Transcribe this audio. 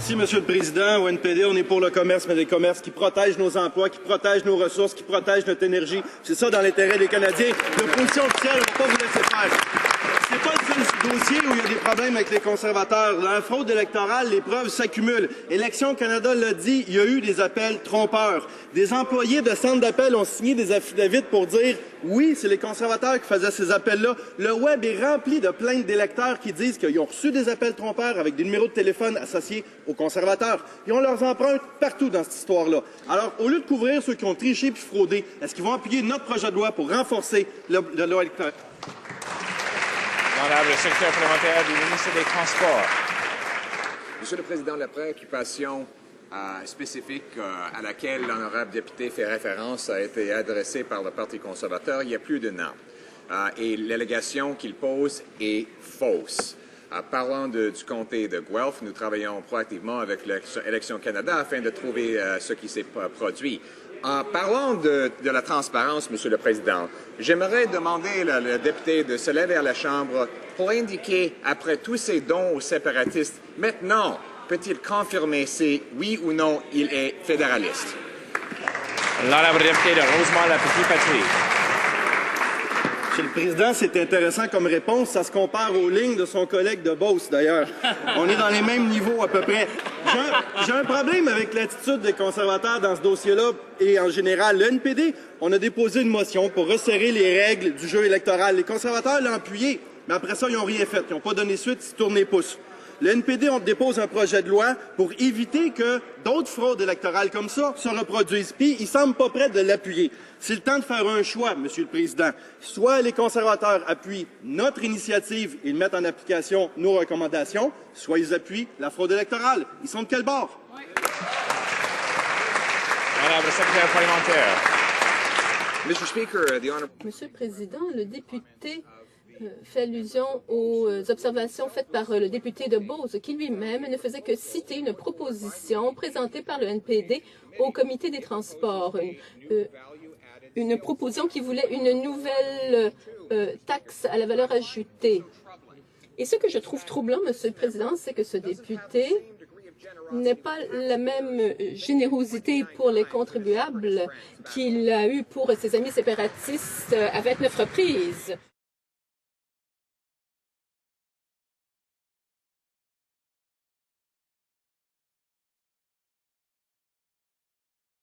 Merci, Monsieur le Président. Au NPD, on est pour le commerce, mais des commerces qui protègent nos emplois, qui protègent nos ressources, qui protègent notre énergie. C'est ça dans l'intérêt des Canadiens. L'opposition officielle ne va pas vous laisser faire. C'est pas le seul dossier où il y a des problèmes avec les conservateurs. Dans la fraude électorale, les preuves s'accumulent. Élections Canada l'a dit, il y a eu des appels trompeurs. Des employés de centres d'appel ont signé des affidavits pour dire oui, c'est les conservateurs qui faisaient ces appels-là. Le web est rempli de plaintes d'électeurs qui disent qu'ils ont reçu des appels trompeurs avec des numéros de téléphone associés aux conservateurs. Ils ont leurs empreintes partout dans cette histoire-là. Alors, au lieu de couvrir ceux qui ont triché puis fraudé, est-ce qu'ils vont appuyer notre projet de loi pour renforcer le loi électorale? Honorable secrétaire parlementaire du ministre des Transports. Monsieur le Président, la préoccupation spécifique à laquelle l'honorable député fait référence a été adressée par le Parti conservateur il y a plus d'un an. Et l'allégation qu'il pose est fausse. Parlant du comté de Guelph, nous travaillons proactivement avec l'Élection Canada afin de trouver ce qui s'est produit. En parlant de la transparence, Monsieur le Président, j'aimerais demander le député de se lever à la Chambre pour indiquer, après tous ces dons aux séparatistes, maintenant, peut-il confirmer si, oui ou non, il est fédéraliste? L'honorable député de Rosemont-la-Petite-Patrie. Monsieur le Président, c'est intéressant comme réponse. Ça se compare aux lignes de son collègue de Beauce, d'ailleurs. On est dans les mêmes niveaux à peu près. J'ai un problème avec l'attitude des conservateurs dans ce dossier-là et en général. Le NPD, on a déposé une motion pour resserrer les règles du jeu électoral. Les conservateurs l'ont appuyé, mais après ça, ils n'ont rien fait. Ils n'ont pas donné suite, ils se tournent les pouces. Le NPD, on dépose un projet de loi pour éviter que d'autres fraudes électorales comme ça se reproduisent. Puis, ils semblent pas prêts de l'appuyer. C'est le temps de faire un choix, Monsieur le Président. Soit les conservateurs appuient notre initiative et mettent en application nos recommandations, soit ils appuient la fraude électorale. Ils sont de quel bord? Oui. Honorable secrétaire parlementaire. Monsieur le Président, le député fait allusion aux observations faites par le député de Beauce, qui lui-même ne faisait que citer une proposition présentée par le NPD au Comité des transports. Une proposition qui voulait une nouvelle taxe à la valeur ajoutée. Et ce que je trouve troublant, Monsieur le Président, c'est que ce député n'ait pas la même générosité pour les contribuables qu'il a eu pour ses amis séparatistes à 29 reprises.